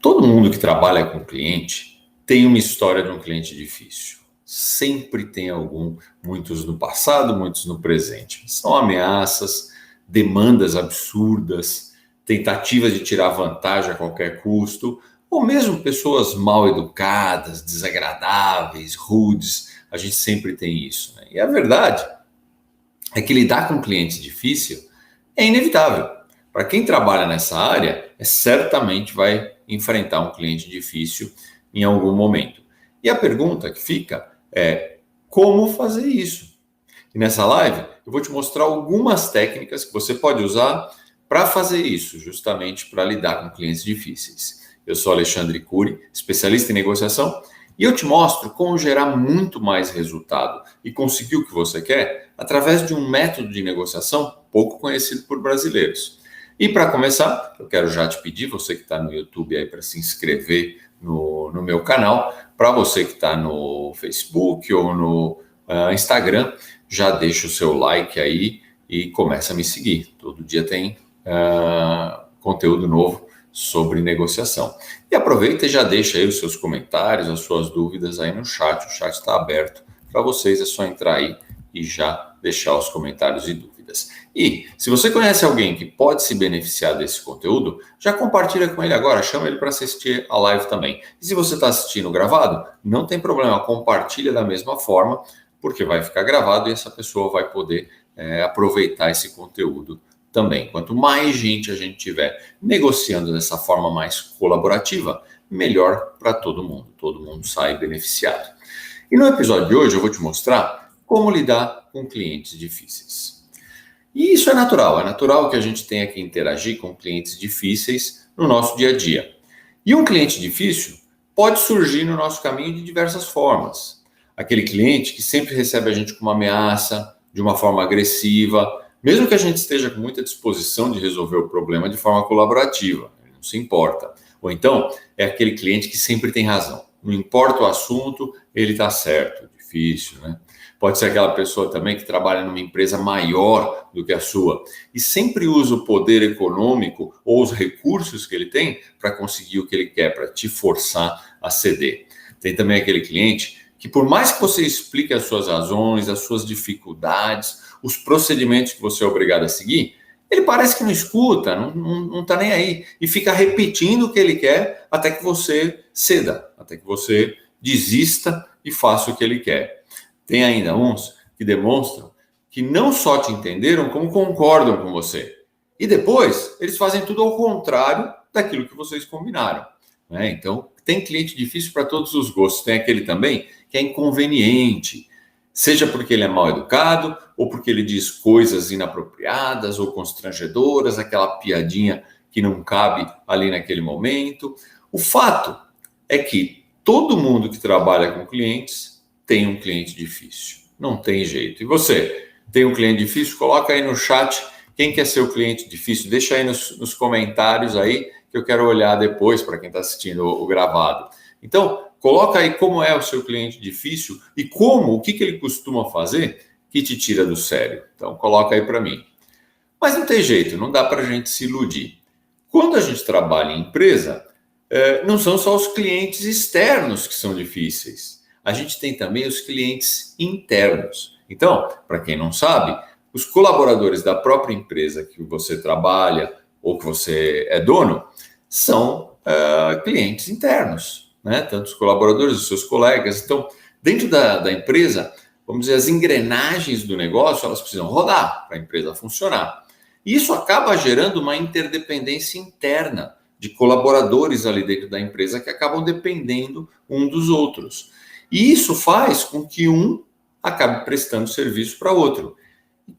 Todo mundo que trabalha com cliente tem uma história de um cliente difícil. Sempre tem algum, muitos no passado, muitos no presente. São ameaças, demandas absurdas, tentativas de tirar vantagem a qualquer custo, ou mesmo pessoas mal educadas, desagradáveis, rudes. A gente sempre tem isso, né? E a verdade é que lidar com clientes difícil é inevitável. Para quem trabalha nessa área, certamente vai enfrentar um cliente difícil em algum momento. E a pergunta que fica é como fazer isso? E nessa live eu vou te mostrar algumas técnicas que você pode usar para fazer isso, justamente para lidar com clientes difíceis. Eu sou Alexandre Cury, especialista em negociação, e eu te mostro como gerar muito mais resultado e conseguir o que você quer através de um método de negociação pouco conhecido por brasileiros. E para começar, eu quero já te pedir, você que está no YouTube aí, para se inscrever no meu canal. Para você que está no Facebook ou no Instagram, já deixa o seu like aí e começa a me seguir. Todo dia tem conteúdo novo sobre negociação. E aproveita e já deixa aí os seus comentários, as suas dúvidas aí no chat. O chat está aberto para vocês, é só entrar aí e já deixar os comentários e dúvidas. E se você conhece alguém que pode se beneficiar desse conteúdo, já compartilha com ele agora, chama ele para assistir a live também. E se você está assistindo gravado, não tem problema, compartilha da mesma forma, porque vai ficar gravado e essa pessoa vai poder aproveitar esse conteúdo também. Quanto mais gente a gente tiver negociando dessa forma mais colaborativa, melhor para todo mundo sai beneficiado. E no episódio de hoje eu vou te mostrar como lidar com clientes difíceis. E isso é natural que a gente tenha que interagir com clientes difíceis no nosso dia a dia. E um cliente difícil pode surgir no nosso caminho de diversas formas. Aquele cliente que sempre recebe a gente com uma ameaça, de uma forma agressiva, mesmo que a gente esteja com muita disposição de resolver o problema de forma colaborativa, ele não se importa. Ou então, é aquele cliente que sempre tem razão. Não importa o assunto, ele está certo. Difícil, né? Pode ser aquela pessoa também que trabalha numa empresa maior do que a sua e sempre usa o poder econômico ou os recursos que ele tem para conseguir o que ele quer, para te forçar a ceder. Tem também aquele cliente que, por mais que você explique as suas razões, as suas dificuldades, os procedimentos que você é obrigado a seguir, ele parece que não escuta, não está nem aí e fica repetindo o que ele quer até que você ceda, até que você desista e faça o que ele quer. Tem ainda uns que demonstram que não só te entenderam, como concordam com você. E depois, eles fazem tudo ao contrário daquilo que vocês combinaram, né? Então, tem cliente difícil para todos os gostos. Tem aquele também que é inconveniente, seja porque ele é mal educado, ou porque ele diz coisas inapropriadas ou constrangedoras, aquela piadinha que não cabe ali naquele momento. O fato é que todo mundo que trabalha com clientes tem um cliente difícil. Não tem jeito. E você, tem um cliente difícil? Coloca aí no chat quem quer ser o cliente difícil. Deixa aí nos comentários aí, que eu quero olhar depois para quem está assistindo o gravado. Então, coloca aí como é o seu cliente difícil e o que ele costuma fazer que te tira do sério. Então, coloca aí para mim. Mas não tem jeito, não dá para a gente se iludir. Quando a gente trabalha em empresa, não são só os clientes externos que são difíceis. A gente tem também os clientes internos. Então, para quem não sabe, os colaboradores da própria empresa que você trabalha ou que você é dono são clientes internos, né? Tanto os colaboradores, os seus colegas. Então, dentro da empresa, vamos dizer, as engrenagens do negócio, elas precisam rodar para a empresa funcionar. E isso acaba gerando uma interdependência interna de colaboradores ali dentro da empresa que acabam dependendo um dos outros. E isso faz com que um acabe prestando serviço para outro,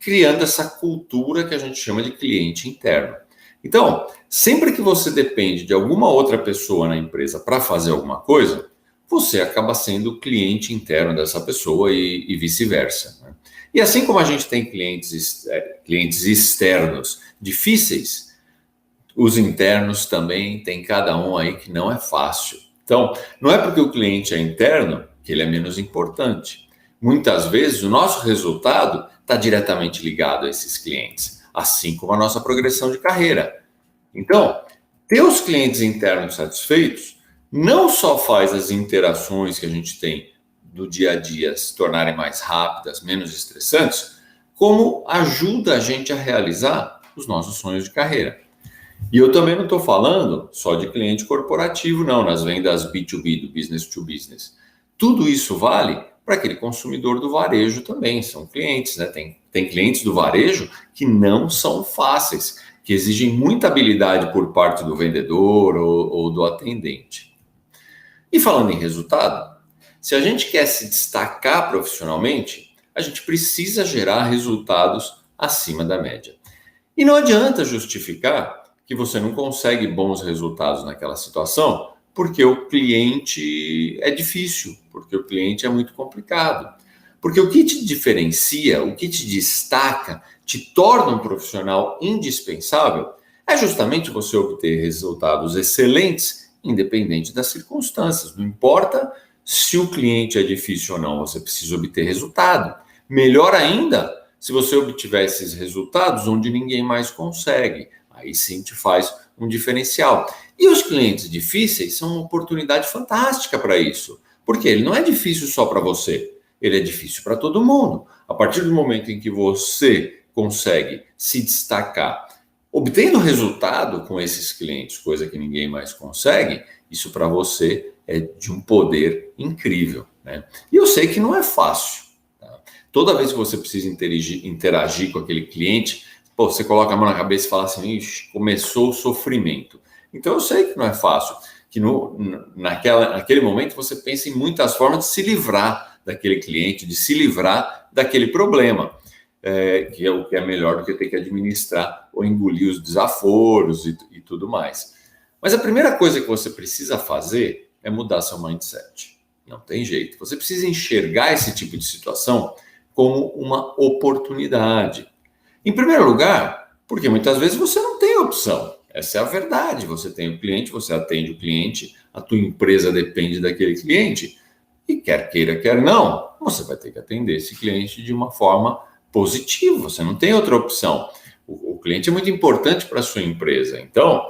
criando essa cultura que a gente chama de cliente interno. Então, sempre que você depende de alguma outra pessoa na empresa para fazer alguma coisa, você acaba sendo o cliente interno dessa pessoa e vice-versa, né? E assim como a gente tem clientes externos difíceis, os internos também tem cada um aí que não é fácil. Então, não é porque o cliente é interno que ele é menos importante. Muitas vezes o nosso resultado está diretamente ligado a esses clientes, assim como a nossa progressão de carreira. Então, Ter os clientes internos satisfeitos não só faz as interações que a gente tem do dia a dia se tornarem mais rápidas, menos estressantes, como ajuda a gente a realizar os nossos sonhos de carreira. E eu também não estou falando só de cliente corporativo, não, nas vendas B2B, do business to business. Tudo isso vale para aquele consumidor do varejo também, são clientes, né? Tem clientes do varejo que não são fáceis, que exigem muita habilidade por parte do vendedor ou do atendente. E falando em resultado, se a gente quer se destacar profissionalmente, a gente precisa gerar resultados acima da média. E não adianta justificar que você não consegue bons resultados naquela situação porque o cliente é difícil, porque o cliente é muito complicado. Porque o que te diferencia, o que te destaca, te torna um profissional indispensável, é justamente você obter resultados excelentes, independente das circunstâncias. Não importa se o cliente é difícil ou não, você precisa obter resultado. Melhor ainda, se você obtiver esses resultados onde ninguém mais consegue. Aí sim te faz um diferencial. E os clientes difíceis são uma oportunidade fantástica para isso. Porque ele não é difícil só para você, ele é difícil para todo mundo. A partir do momento em que você consegue se destacar, obtendo resultado com esses clientes, coisa que ninguém mais consegue, isso para você é de um poder incrível, né? E eu sei que não é fácil. Tá? Toda vez que você precisa interagir com aquele cliente, pô, você coloca a mão na cabeça e fala assim, ixi, começou o sofrimento. Então eu sei que não é fácil, que naquele momento você pensa em muitas formas de se livrar daquele cliente, de se livrar daquele problema, que é o que é melhor do que ter que administrar ou engolir os desaforos e tudo mais. Mas a primeira coisa que você precisa fazer é mudar seu mindset. Não tem jeito. Você precisa enxergar esse tipo de situação como uma oportunidade. Em primeiro lugar, porque muitas vezes você não tem opção. Essa é a verdade. Você tem o cliente, você atende o cliente, a tua empresa depende daquele cliente. E quer queira, quer não, você vai ter que atender esse cliente de uma forma positiva. Você não tem outra opção. O cliente é muito importante para a sua empresa. Então,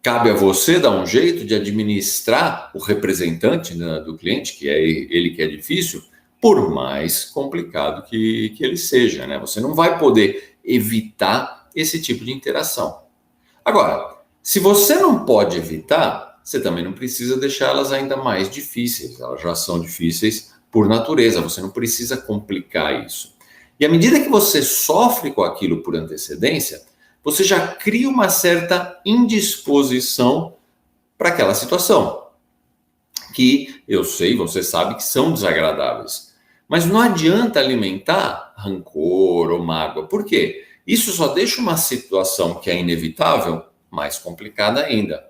cabe a você dar um jeito de administrar o representante, né, do cliente, que é ele que é difícil, por mais complicado que ele seja, né? Você não vai poder evitar esse tipo de interação. Agora, se você não pode evitar, você também não precisa deixá-las ainda mais difíceis. Elas já são difíceis por natureza, você não precisa complicar isso. E à medida que você sofre com aquilo por antecedência, você já cria uma certa indisposição para aquela situação, que eu sei, você sabe que são desagradáveis. Mas não adianta alimentar rancor ou mágoa. Por quê? Isso só deixa uma situação que é inevitável mais complicada ainda.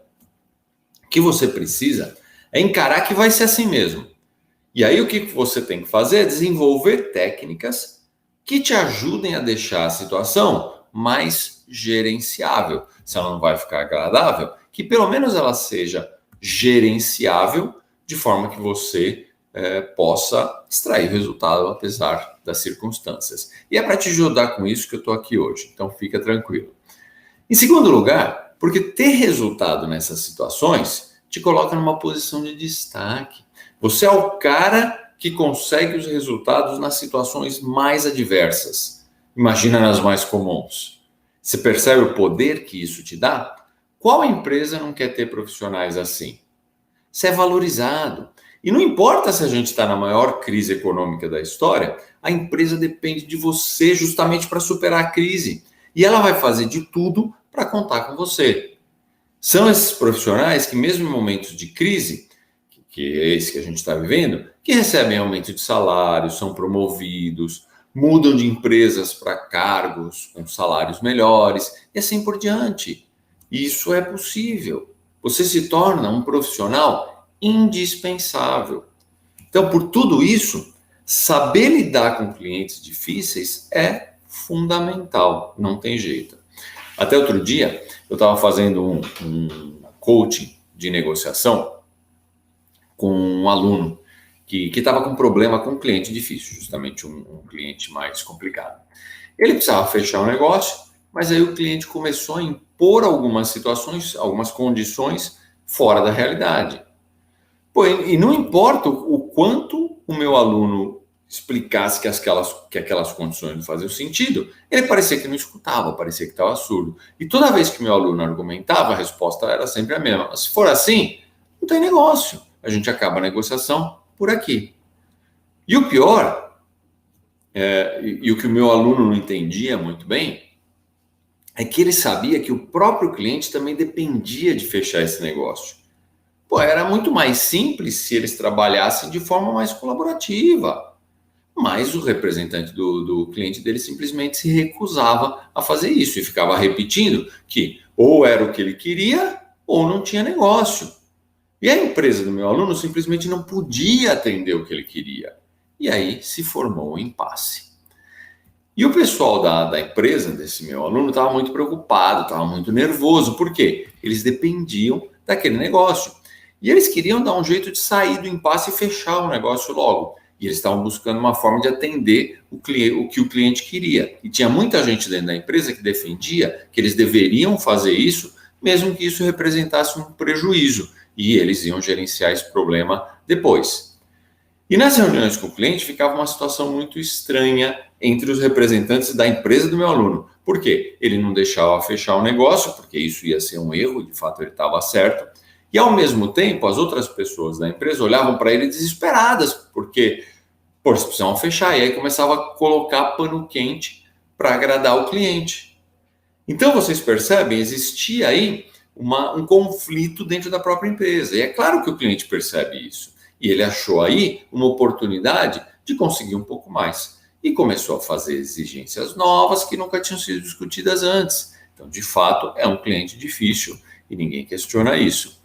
O que você precisa é encarar que vai ser assim mesmo. E aí o que você tem que fazer é desenvolver técnicas que te ajudem a deixar a situação mais gerenciável. Se ela não vai ficar agradável, que pelo menos ela seja gerenciável de forma que você possa extrair resultado apesar das circunstâncias. E é para te ajudar com isso que eu estou aqui hoje, então fica tranquilo. Em segundo lugar, porque ter resultado nessas situações te coloca numa posição de destaque. Você é o cara que consegue os resultados nas situações mais adversas. Imagina nas mais comuns. Você percebe o poder que isso te dá? Qual empresa não quer ter profissionais assim? Você é valorizado. E não importa se a gente está na maior crise econômica da história, a empresa depende de você justamente para superar a crise. E ela vai fazer de tudo para contar com você. São esses profissionais que, mesmo em momentos de crise, que é esse que a gente está vivendo, que recebem aumento de salário, são promovidos, mudam de empresas para cargos com salários melhores e assim por diante. Isso é possível. Você se torna um profissional indispensável. Então, por tudo isso, saber lidar com clientes difíceis é fundamental, não tem jeito. Até outro dia, eu estava fazendo um coaching de negociação com um aluno que estava com problema com um cliente difícil, justamente um cliente mais complicado. Ele precisava fechar o negócio, mas aí o cliente começou a impor impor algumas situações, algumas condições fora da realidade. Pô, e não importa o quanto o meu aluno explicasse que aquelas condições não faziam sentido, ele parecia que não escutava, parecia que estava surdo. E toda vez que meu aluno argumentava, a resposta era sempre a mesma. Mas se for assim, não tem negócio. A gente acaba a negociação por aqui. E o pior, e o que o meu aluno não entendia muito bem, é que ele sabia que o próprio cliente também dependia de fechar esse negócio. Pô, era muito mais simples se eles trabalhassem de forma mais colaborativa. Mas o representante do cliente dele simplesmente se recusava a fazer isso e ficava repetindo que ou era o que ele queria ou não tinha negócio. E a empresa do meu aluno simplesmente não podia atender o que ele queria. E aí se formou um impasse. E o pessoal da empresa desse meu aluno estava muito preocupado, estava muito nervoso, porque eles dependiam daquele negócio. E eles queriam dar um jeito de sair do impasse e fechar o negócio logo. E eles estavam buscando uma forma de atender o que o cliente queria. E tinha muita gente dentro da empresa que defendia que eles deveriam fazer isso, mesmo que isso representasse um prejuízo. E eles iam gerenciar esse problema depois. E nas reuniões com o cliente ficava uma situação muito estranha entre os representantes da empresa do meu aluno. Por quê? Ele não deixava fechar o negócio, porque isso ia ser um erro, de fato ele estava certo. E ao mesmo tempo, as outras pessoas da empresa olhavam para ele desesperadas, porque eles precisavam fechar. E aí começava a colocar pano quente para agradar o cliente. Então vocês percebem, existia aí um conflito dentro da própria empresa. E é claro que o cliente percebe isso. E ele achou aí uma oportunidade de conseguir um pouco mais. E começou a fazer exigências novas que nunca tinham sido discutidas antes. Então, de fato, é um cliente difícil e ninguém questiona isso.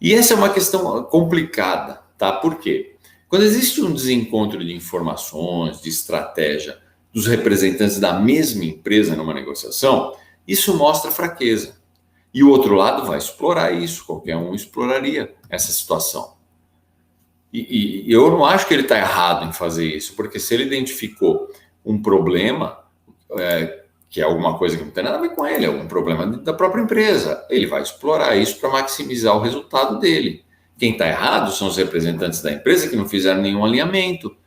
E essa é uma questão complicada, tá? Por quê? Quando existe um desencontro de informações, de estratégia dos representantes da mesma empresa numa negociação, isso mostra fraqueza. E o outro lado vai explorar isso, qualquer um exploraria essa situação. E eu não acho que ele está errado em fazer isso, porque se ele identificou um problema, que é alguma coisa que não tem nada a ver com ele, é um problema da própria empresa, ele vai explorar isso para maximizar o resultado dele. Quem está errado são os representantes da empresa que não fizeram nenhum alinhamento,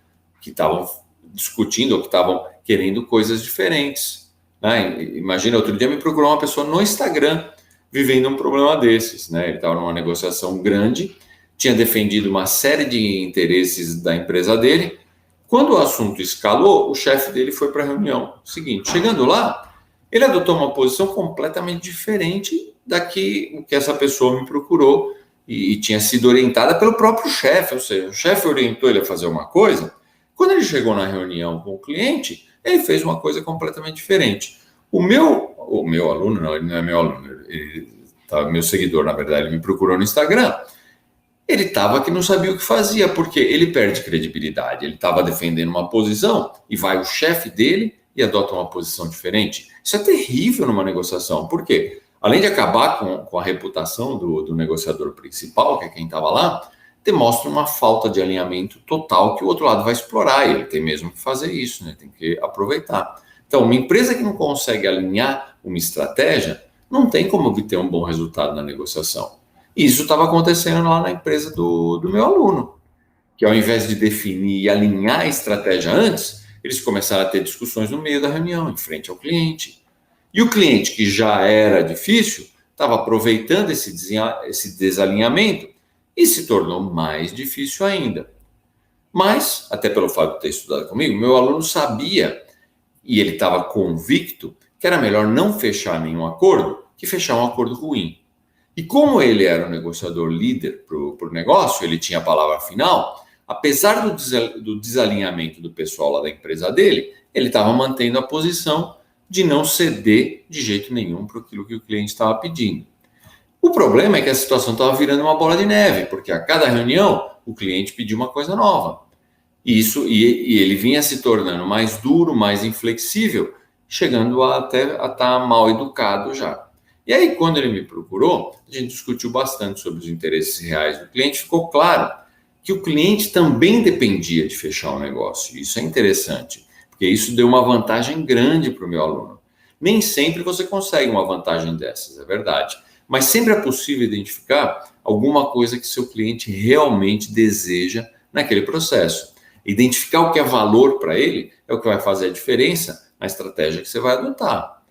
que estavam discutindo ou que estavam querendo coisas diferentes. Né? Imagina, outro dia me procurou uma pessoa no Instagram vivendo um problema desses. Né? Ele estava numa negociação grande, tinha defendido uma série de interesses da empresa dele. Quando o assunto escalou, o chefe dele foi para a reunião seguinte. Chegando lá, ele adotou uma posição completamente diferente da que essa pessoa me procurou e tinha sido orientada pelo próprio chefe. Ou seja, o chefe orientou ele a fazer uma coisa. Quando ele chegou na reunião com o cliente, ele fez uma coisa completamente diferente. O meu aluno, não, ele não é meu aluno, ele tá, meu seguidor, na verdade, ele me procurou no Instagram. Ele estava que não sabia o que fazia, porque ele perde credibilidade. Ele estava defendendo uma posição e vai o chefe dele e adota uma posição diferente. Isso é terrível numa negociação, por quê? Além de acabar com a reputação do negociador principal, que é quem estava lá, demonstra uma falta de alinhamento total que o outro lado vai explorar. E ele tem mesmo que fazer isso, né? Tem que aproveitar. Então, uma empresa que não consegue alinhar uma estratégia, não tem como obter um bom resultado na negociação. Isso estava acontecendo lá na empresa do meu aluno, que ao invés de definir e alinhar a estratégia antes, eles começaram a ter discussões no meio da reunião, em frente ao cliente. E o cliente, que já era difícil, estava aproveitando esse desalinhamento e se tornou mais difícil ainda. Mas, até pelo fato de ter estudado comigo, meu aluno sabia, e ele estava convicto, que era melhor não fechar nenhum acordo que fechar um acordo ruim. E como ele era o negociador líder para o negócio, ele tinha a palavra final, apesar do desalinhamento do pessoal lá da empresa dele, ele estava mantendo a posição de não ceder de jeito nenhum para aquilo que o cliente estava pedindo. O problema é que a situação estava virando uma bola de neve, porque a cada reunião o cliente pedia uma coisa nova. E ele vinha se tornando mais duro, mais inflexível, chegando até a estar mal educado já. E aí, quando ele me procurou, a gente discutiu bastante sobre os interesses reais do cliente. Ficou claro que o cliente também dependia de fechar o negócio. Isso é interessante, porque isso deu uma vantagem grande para o meu aluno. Nem sempre você consegue uma vantagem dessas, é verdade. Mas sempre é possível identificar alguma coisa que seu cliente realmente deseja naquele processo. Identificar o que é valor para ele é o que vai fazer a diferença na estratégia que você vai adotar.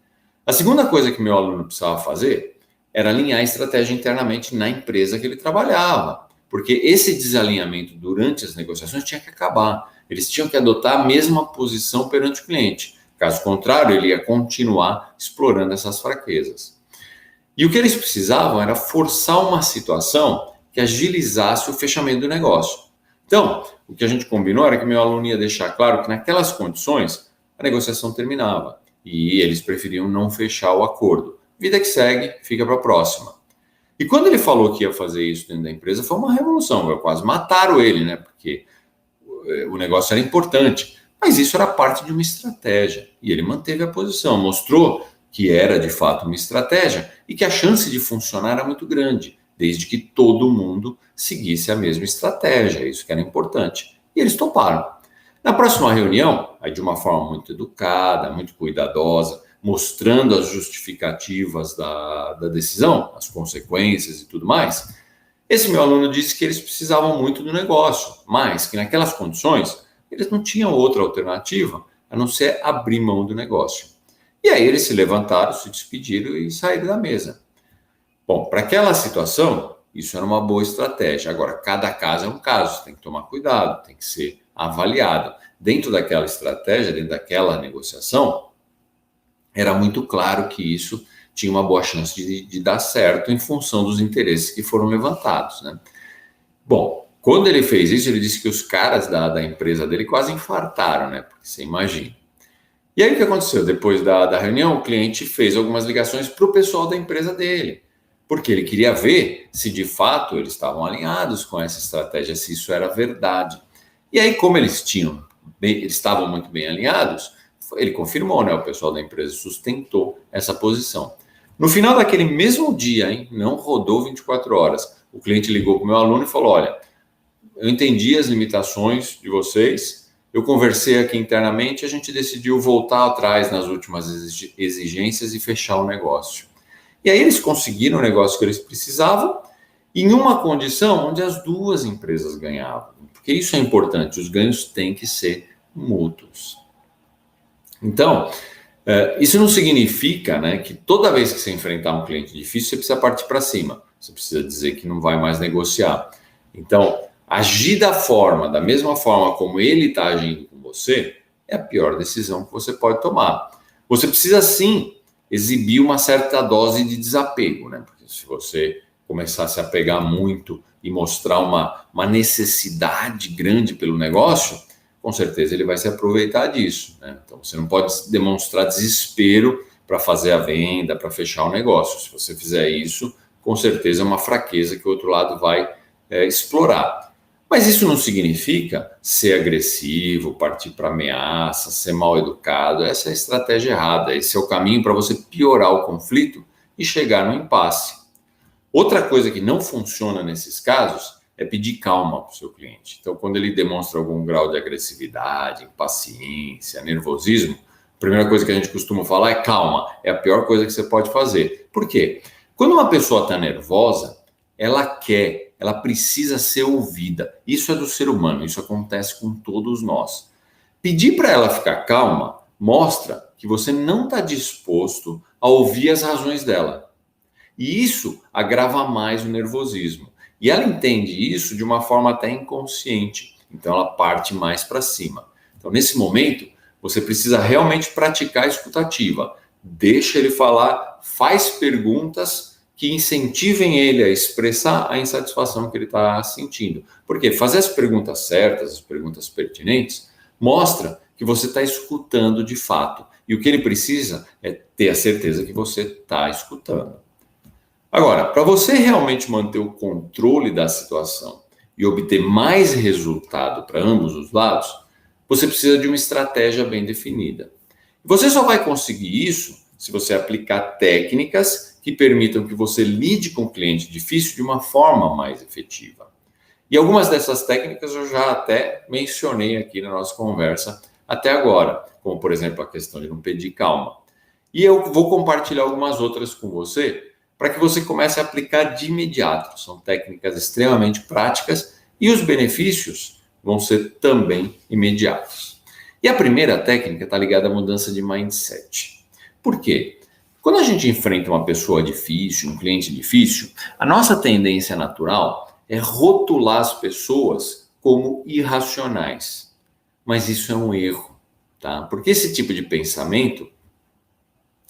A segunda coisa que meu aluno precisava fazer era alinhar a estratégia internamente na empresa que ele trabalhava, porque esse desalinhamento durante as negociações tinha que acabar. Eles tinham que adotar a mesma posição perante o cliente. Caso contrário, ele ia continuar explorando essas fraquezas. E o que eles precisavam era forçar uma situação que agilizasse o fechamento do negócio. Então, o que a gente combinou era que meu aluno ia deixar claro que naquelas condições a negociação terminava e eles preferiam não fechar o acordo. Vida que segue, fica para a próxima. E quando ele falou que ia fazer isso dentro da empresa, foi uma revolução. Quase mataram ele, né? Porque o negócio era importante. Mas isso era parte de uma estratégia. E ele manteve a posição, mostrou que era de fato uma estratégia e que a chance de funcionar era muito grande, desde que todo mundo seguisse a mesma estratégia. Isso que era importante. E eles toparam. Na próxima reunião, aí de uma forma muito educada, muito cuidadosa, mostrando as justificativas da decisão, as consequências e tudo mais, esse meu aluno disse que eles precisavam muito do negócio, mas que naquelas condições eles não tinham outra alternativa a não ser abrir mão do negócio. E aí eles se levantaram, se despediram e saíram da mesa. Bom, para aquela situação, isso era uma boa estratégia. Agora, cada caso é um caso, tem que tomar cuidado, tem que ser avaliado. Dentro daquela estratégia, dentro daquela negociação, era muito claro que isso tinha uma boa chance de dar certo em função dos interesses que foram levantados, né? Bom, quando ele fez isso, ele disse que os caras da empresa dele quase infartaram, né? Porque você imagina. E aí o que aconteceu? Depois da reunião, o cliente fez algumas ligações para o pessoal da empresa dele, porque ele queria ver se de fato eles estavam alinhados com essa estratégia, se isso era verdade. E aí, como eles estavam muito bem alinhados, ele confirmou, né? O pessoal da empresa sustentou essa posição. No final daquele mesmo dia, hein, não rodou 24 horas, o cliente ligou para o meu aluno e falou: olha, eu entendi as limitações de vocês, eu conversei aqui internamente, a gente decidiu voltar atrás nas últimas exigências e fechar o negócio. E aí eles conseguiram o negócio que eles precisavam em uma condição onde as duas empresas ganhavam. Porque isso é importante, os ganhos têm que ser mútuos. Então, isso não significa, né, que toda vez que você enfrentar um cliente difícil, você precisa partir para cima. Você precisa dizer que não vai mais negociar. Então, agir da mesma forma como ele está agindo com você, é a pior decisão que você pode tomar. Você precisa, sim, exibir uma certa dose de desapego, né? Porque se você começar a se apegar muito e mostrar uma necessidade grande pelo negócio, com certeza ele vai se aproveitar disso, né? Então, você não pode demonstrar desespero para fazer a venda, para fechar o negócio. Se você fizer isso, com certeza é uma fraqueza que o outro lado vai explorar. Mas isso não significa ser agressivo, partir para ameaça, ser mal educado. Essa é a estratégia errada. Esse é o caminho para você piorar o conflito e chegar no impasse. Outra coisa que não funciona nesses casos é pedir calma para o seu cliente. Então, quando ele demonstra algum grau de agressividade, impaciência, nervosismo, a primeira coisa que a gente costuma falar é calma. É a pior coisa que você pode fazer. Por quê? Quando uma pessoa está nervosa, ela precisa ser ouvida. Isso é do ser humano, isso acontece com todos nós. Pedir para ela ficar calma mostra que você não está disposto a ouvir as razões dela. E isso agrava mais o nervosismo. E ela entende isso de uma forma até inconsciente. Então ela parte mais para cima. Então nesse momento, você precisa realmente praticar a escutativa. Deixa ele falar, faz perguntas que incentivem ele a expressar a insatisfação que ele está sentindo. Porque fazer as perguntas certas, as perguntas pertinentes, mostra que você está escutando de fato. E o que ele precisa é ter a certeza que você está escutando. Agora, para você realmente manter o controle da situação e obter mais resultado para ambos os lados, você precisa de uma estratégia bem definida. Você só vai conseguir isso se você aplicar técnicas que permitam que você lide com o cliente difícil de uma forma mais efetiva. E algumas dessas técnicas eu já até mencionei aqui na nossa conversa até agora, como por exemplo a questão de não pedir calma. E eu vou compartilhar algumas outras com você para que você comece a aplicar de imediato. São técnicas extremamente práticas e os benefícios vão ser também imediatos. E a primeira técnica está ligada à mudança de mindset. Por quê? Quando a gente enfrenta uma pessoa difícil, um cliente difícil, a nossa tendência natural é rotular as pessoas como irracionais. Mas isso é um erro, tá? Porque esse tipo de pensamento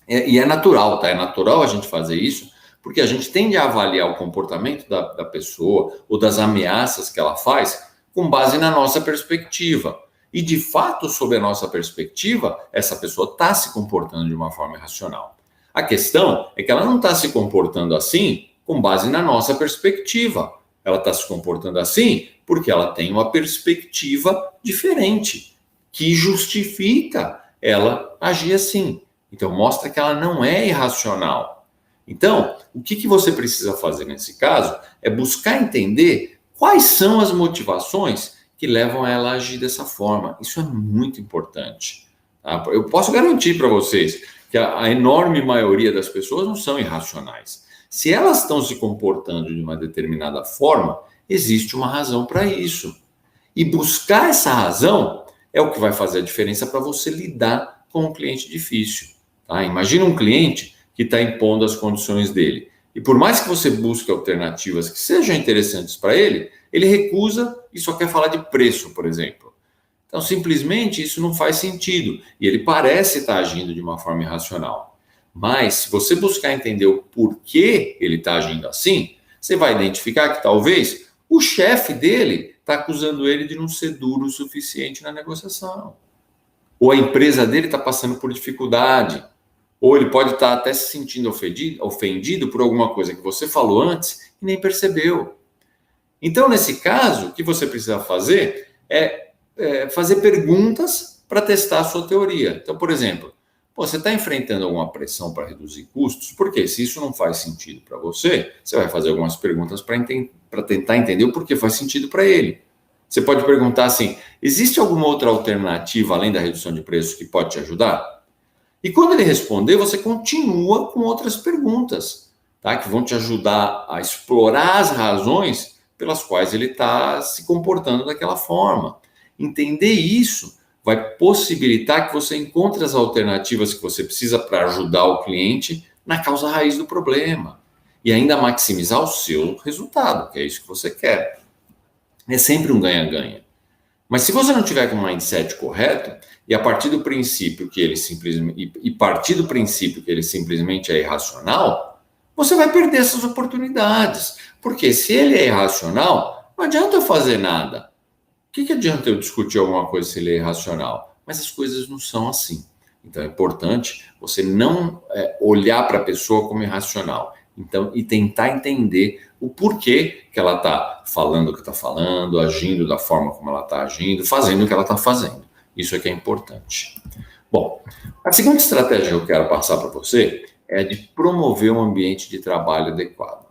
é natural, tá? É natural a gente fazer isso, porque a gente tende a avaliar o comportamento da pessoa ou das ameaças que ela faz com base na nossa perspectiva. E, de fato, sob a nossa perspectiva, essa pessoa está se comportando de uma forma irracional. A questão é que ela não está se comportando assim com base na nossa perspectiva. Ela está se comportando assim porque ela tem uma perspectiva diferente, que justifica ela agir assim. Então, mostra que ela não é irracional. Então, o que você precisa fazer nesse caso é buscar entender quais são as motivações que levam ela a agir dessa forma. Isso é muito importante. Tá? Eu posso garantir para vocês que a enorme maioria das pessoas não são irracionais. Se elas estão se comportando de uma determinada forma, existe uma razão para isso. E buscar essa razão é o que vai fazer a diferença para você lidar com um cliente difícil. Tá? Imagina um cliente que está impondo as condições dele. E por mais que você busque alternativas que sejam interessantes para ele, ele recusa e só quer falar de preço, por exemplo. Então, simplesmente, isso não faz sentido. E ele parece estar agindo de uma forma irracional. Mas, se você buscar entender o porquê ele está agindo assim, você vai identificar que talvez o chefe dele está acusando ele de não ser duro o suficiente na negociação. Ou a empresa dele está passando por dificuldade. Ou ele pode estar até se sentindo ofendido por alguma coisa que você falou antes e nem percebeu. Então, nesse caso, o que você precisa fazer é fazer perguntas para testar a sua teoria. Então, por exemplo, você está enfrentando alguma pressão para reduzir custos? Porque se isso não faz sentido para você, você vai fazer algumas perguntas para tentar entender o porquê faz sentido para ele. Você pode perguntar assim, existe alguma outra alternativa além da redução de preços que pode te ajudar? E quando ele responder, você continua com outras perguntas, tá? Que vão te ajudar a explorar as razões pelas quais ele está se comportando daquela forma. Entender isso vai possibilitar que você encontre as alternativas que você precisa para ajudar o cliente na causa raiz do problema. E ainda maximizar o seu resultado, que é isso que você quer. É sempre um ganha-ganha. Mas se você não tiver com o mindset correto, e a partir do princípio que ele simplesmente é irracional, você vai perder essas oportunidades. Porque se ele é irracional, não adianta eu fazer nada. O que adianta eu discutir alguma coisa se ele é irracional? Mas as coisas não são assim. Então é importante você não olhar para a pessoa como irracional. Então, e tentar entender o porquê que ela está falando o que está falando, agindo da forma como ela está agindo, fazendo o que ela está fazendo. Isso é que é importante. Bom, a segunda estratégia que eu quero passar para você é a de promover um ambiente de trabalho adequado.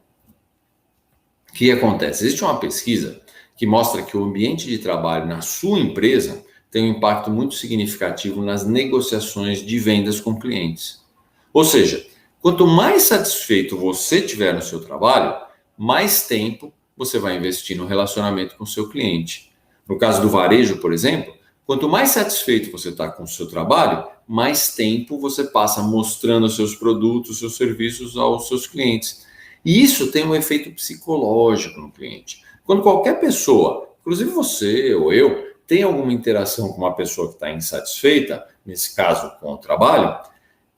O que acontece? Existe uma pesquisa que mostra que o ambiente de trabalho na sua empresa tem um impacto muito significativo nas negociações de vendas com clientes. Ou seja, quanto mais satisfeito você tiver no seu trabalho, mais tempo você vai investir no relacionamento com o seu cliente. No caso do varejo, por exemplo, quanto mais satisfeito você está com o seu trabalho, mais tempo você passa mostrando os seus produtos, os seus serviços aos seus clientes. E isso tem um efeito psicológico no cliente. Quando qualquer pessoa, inclusive você ou eu, tem alguma interação com uma pessoa que está insatisfeita, nesse caso com o trabalho,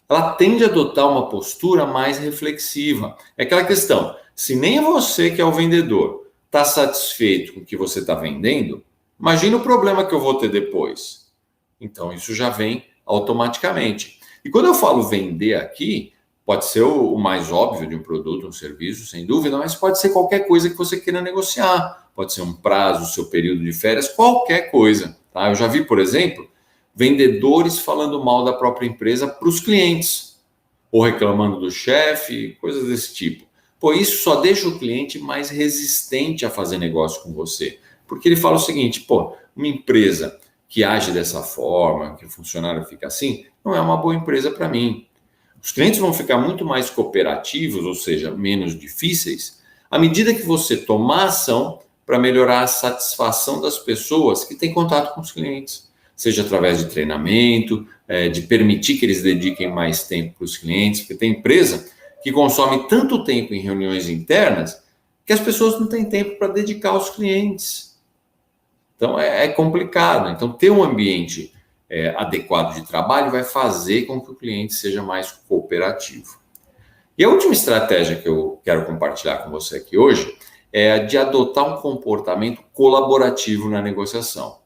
ela tende a adotar uma postura mais reflexiva. É aquela questão, se nem você que é o vendedor está satisfeito com o que você está vendendo, imagina o problema que eu vou ter depois. Então isso já vem automaticamente. E quando eu falo vender aqui, pode ser o mais óbvio de um produto, um serviço, sem dúvida, mas pode ser qualquer coisa que você queira negociar. Pode ser um prazo, seu período de férias, qualquer coisa. Tá? Eu já vi, por exemplo, vendedores falando mal da própria empresa para os clientes, ou reclamando do chefe, coisas desse tipo. Pô, isso só deixa o cliente mais resistente a fazer negócio com você. Porque ele fala o seguinte, pô, uma empresa que age dessa forma, que o funcionário fica assim, não é uma boa empresa para mim. Os clientes vão ficar muito mais cooperativos, ou seja, menos difíceis, à medida que você tomar ação para melhorar a satisfação das pessoas que têm contato com os clientes, seja através de treinamento, de permitir que eles dediquem mais tempo para os clientes, porque tem empresa que consome tanto tempo em reuniões internas que as pessoas não têm tempo para dedicar aos clientes. Então, é complicado. Então, ter um ambiente adequado de trabalho vai fazer com que o cliente seja mais cooperativo. E a última estratégia que eu quero compartilhar com você aqui hoje é a de adotar um comportamento colaborativo na negociação.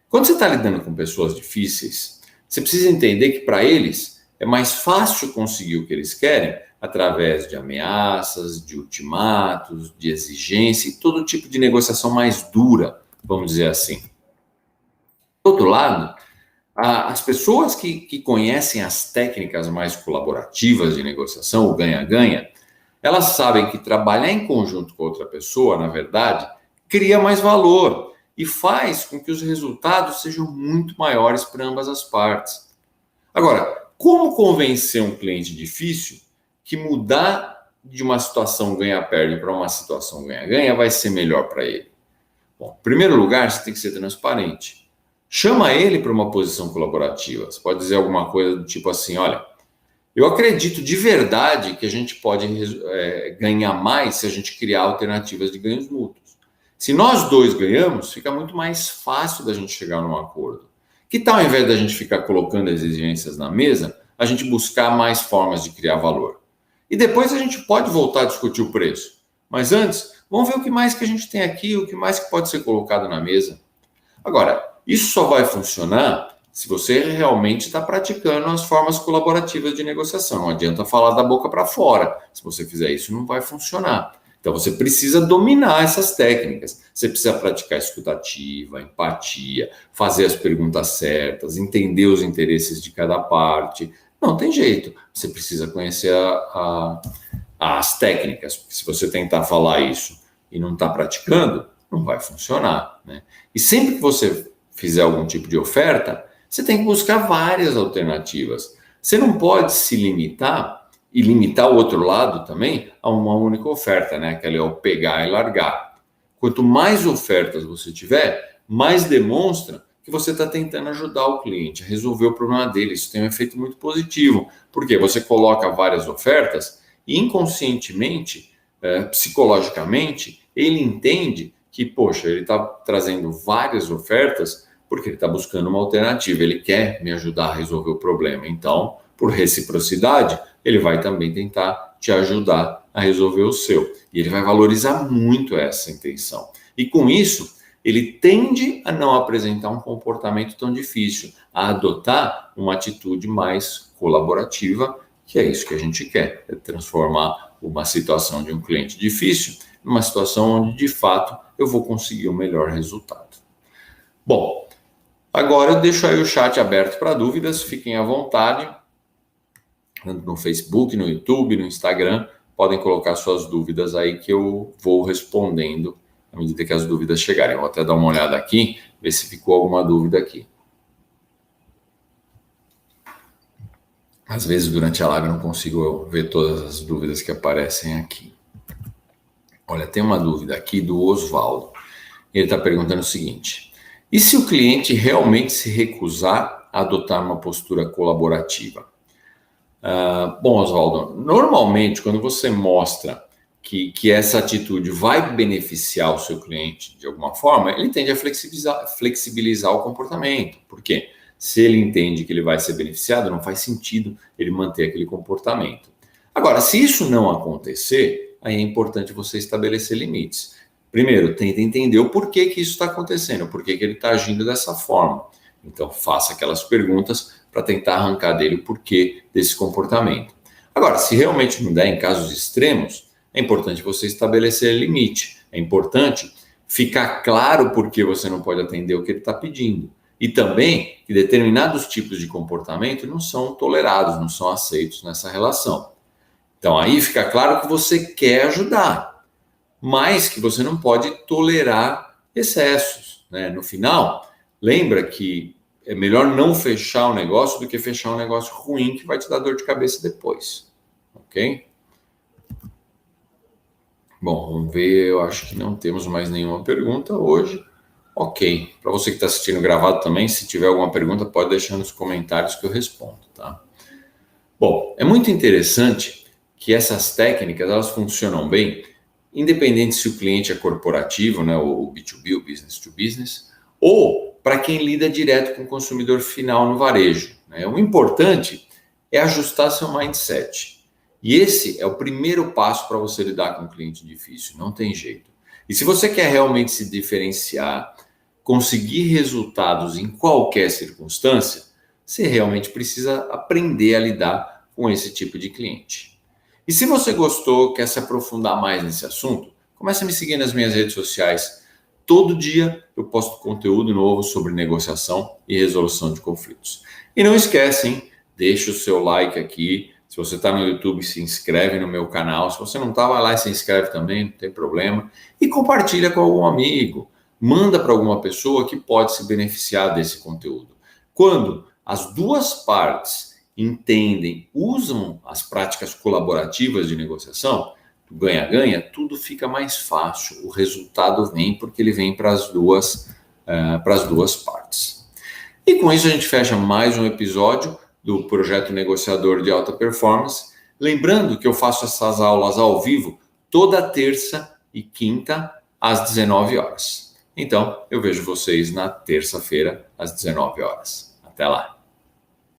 Quando você está lidando com pessoas difíceis, você precisa entender que para eles é mais fácil conseguir o que eles querem através de ameaças, de ultimatos, de exigência e todo tipo de negociação mais dura, vamos dizer assim. Do outro lado, as pessoas que conhecem as técnicas mais colaborativas de negociação, o ganha-ganha, elas sabem que trabalhar em conjunto com outra pessoa, na verdade, cria mais valor e faz com que os resultados sejam muito maiores para ambas as partes. Agora, como convencer um cliente difícil que mudar de uma situação ganha-perde para uma situação ganha-ganha vai ser melhor para ele? Bom, em primeiro lugar, você tem que ser transparente. Chama ele para uma posição colaborativa. Você pode dizer alguma coisa do tipo assim, olha, eu acredito de verdade que a gente pode ganhar mais se a gente criar alternativas de ganhos mútuos. Se nós dois ganhamos, fica muito mais fácil da gente chegar num acordo. Que tal, ao invés da gente ficar colocando as exigências na mesa, a gente buscar mais formas de criar valor? E depois a gente pode voltar a discutir o preço. Mas antes, vamos ver o que mais que a gente tem aqui, o que mais que pode ser colocado na mesa. Agora, isso só vai funcionar se você realmente está praticando as formas colaborativas de negociação. Não adianta falar da boca para fora. Se você fizer isso, não vai funcionar. Então, você precisa dominar essas técnicas. Você precisa praticar escutativa, empatia, fazer as perguntas certas, entender os interesses de cada parte. Não tem jeito. Você precisa conhecer as técnicas. Porque se você tentar falar isso e não está praticando, não vai funcionar, né? E sempre que você fizer algum tipo de oferta, você tem que buscar várias alternativas. Você não pode se limitar e limitar o outro lado também a uma única oferta, né? Aquela é o pegar e largar. Quanto mais ofertas você tiver, mais demonstra que você está tentando ajudar o cliente a resolver o problema dele. Isso tem um efeito muito positivo, porque você coloca várias ofertas e inconscientemente, psicologicamente, ele entende que, poxa, ele está trazendo várias ofertas porque ele está buscando uma alternativa, ele quer me ajudar a resolver o problema. Então, por reciprocidade, ele vai também tentar te ajudar a resolver o seu. E ele vai valorizar muito essa intenção. E com isso, ele tende a não apresentar um comportamento tão difícil, a adotar uma atitude mais colaborativa, que é isso que a gente quer, é transformar uma situação de um cliente difícil numa situação onde, de fato, eu vou conseguir o melhor resultado. Bom, agora eu deixo aí o chat aberto para dúvidas, fiquem à vontade, tanto no Facebook, no YouTube, no Instagram, podem colocar suas dúvidas aí que eu vou respondendo à medida que as dúvidas chegarem. Eu vou até dar uma olhada aqui, ver se ficou alguma dúvida aqui. Às vezes, durante a live, eu não consigo ver todas as dúvidas que aparecem aqui. Olha, tem uma dúvida aqui do Oswaldo. Ele está perguntando o seguinte: e se o cliente realmente se recusar a adotar uma postura colaborativa? Bom, Oswaldo, normalmente, quando você mostra que essa atitude vai beneficiar o seu cliente de alguma forma, ele tende a flexibilizar o comportamento. Por quê? Se ele entende que ele vai ser beneficiado, não faz sentido ele manter aquele comportamento. Agora, se isso não acontecer, aí é importante você estabelecer limites. Primeiro, tenta entender o porquê que isso está acontecendo, por que ele está agindo dessa forma. Então, faça aquelas perguntas para tentar arrancar dele o porquê desse comportamento. Agora, se realmente não der, em casos extremos, é importante você estabelecer limite. É importante ficar claro por que você não pode atender o que ele está pedindo. E também que determinados tipos de comportamento não são tolerados, não são aceitos nessa relação. Então, aí fica claro que você quer ajudar, mas que você não pode tolerar excessos, né? No final, lembra que é melhor não fechar o negócio do que fechar um negócio ruim que vai te dar dor de cabeça depois, ok? Bom, vamos ver, eu acho que não temos mais nenhuma pergunta hoje. Ok, para você que está assistindo gravado também, se tiver alguma pergunta, pode deixar nos comentários que eu respondo, tá? Bom, é muito interessante que essas técnicas, elas funcionam bem, independente se o cliente é corporativo, né, o B2B, o business to business, ou para quem lida direto com o consumidor final no varejo, né? O importante é ajustar seu mindset. E esse é o primeiro passo para você lidar com um cliente difícil, não tem jeito. E se você quer realmente se diferenciar, conseguir resultados em qualquer circunstância, você realmente precisa aprender a lidar com esse tipo de cliente. E se você gostou, quer se aprofundar mais nesse assunto, comece a me seguir nas minhas redes sociais. Todo dia eu posto conteúdo novo sobre negociação e resolução de conflitos. E não esquece, hein? Deixa o seu like aqui. Se você está no YouTube, se inscreve no meu canal. Se você não está, vai lá e se inscreve também, não tem problema. E compartilha com algum amigo. Manda para alguma pessoa que pode se beneficiar desse conteúdo. Quando as duas partes entendem, usam as práticas colaborativas de negociação, ganha-ganha, tudo fica mais fácil. O resultado vem porque ele vem para as duas partes. E com isso a gente fecha mais um episódio do Projeto Negociador de Alta Performance. Lembrando que eu faço essas aulas ao vivo toda terça e quinta às 19 horas. Então, eu vejo vocês na terça-feira às 19 horas. Até lá!